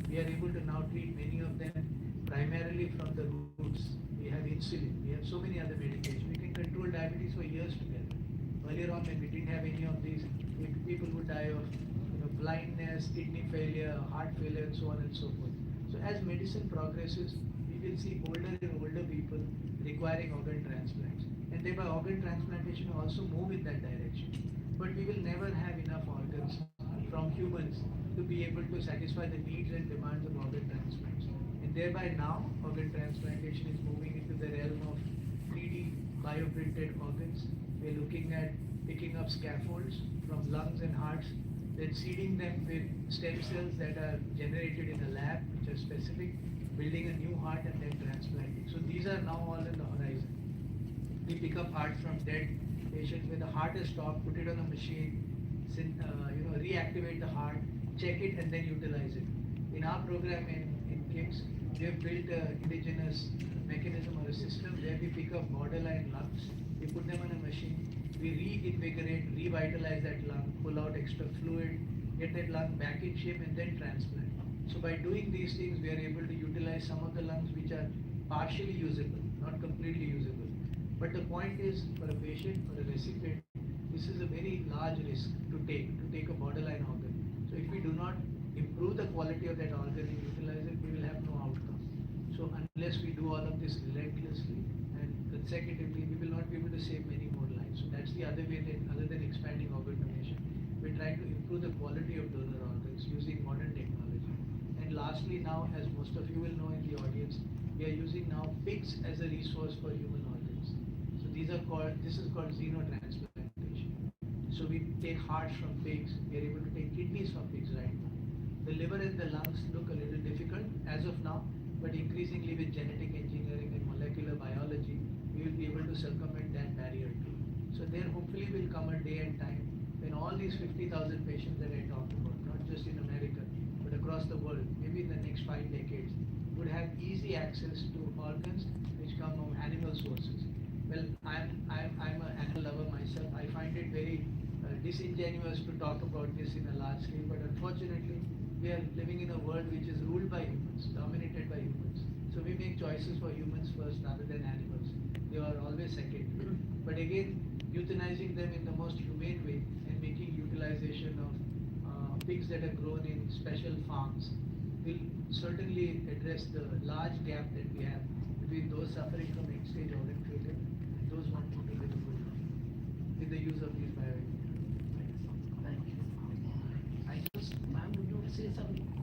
We are able to now treat many of them primarily from the roots. We have insulin, we have so many other medications. We can control diabetes for years together. Earlier on, when we didn't have any of these, people would die of blindness, kidney failure, heart failure, and so on and so forth. So as medicine progresses, we will see older and older people requiring organ transplants, and thereby organ transplantation will also move in that direction. But we will never have enough organs from humans to be able to satisfy the needs and demands of organ transplants. And thereby now, organ transplantation is moving into the realm of 3D bioprinted organs. We are looking at picking up scaffolds from lungs and hearts, then seeding them with stem cells that are generated in a lab, which are specific, building a new heart and then transplanting. So these are now all in the horizon. We pick up hearts from dead patients where the heart is stopped, put it on a machine, reactivate the heart, check it, and then utilize it. In our program in KIMS, we have built an indigenous mechanism or a system where we pick up borderline lungs, we put them on a machine, we reinvigorate, revitalize that lung, pull out extra fluid, get that lung back in shape, and then transplant. So by doing these things, we are able to utilize some of the lungs which are partially usable, not completely usable. But the point is, for a patient, for a recipient, this is a very large risk to take a borderline organ. So if we do not improve the quality of that organ and utilize it, we will have no outcome. So unless we do all of this relentlessly and consecutively, we will not be able to save many more lives. So that's the other way that, other than expanding organ donation, we're trying to improve the quality of donor organs using modern technology. And lastly, now, as most of you will know in the audience, we are using now pigs as a resource for human organs. So this is called xenotransplantation. So we take hearts from pigs, we are able to take kidneys from pigs right now. The liver and the lungs look a little difficult as of now, but increasingly with genetic engineering and molecular biology, we will be able to circumvent that barrier too. So there hopefully will come a day and time when all these 50,000 patients that I talked about, not just in America, but across the world, maybe in the next 5 decades, would have easy access to organs which come from animal sources. Well, I'm an animal lover myself. I find it very disingenuous to talk about this in a large scale, but unfortunately, we are living in a world which is ruled by humans, dominated by humans. So we make choices for humans first rather than animals. They are always second. But again, euthanizing them in the most humane way and making utilization of pigs that are grown in special farms will certainly address the large gap that we have between those suffering from end-stage organ failure and those wanting to live a good life with the use of these bioengineering. Thank you. Thank you. Ma'am, would you say something?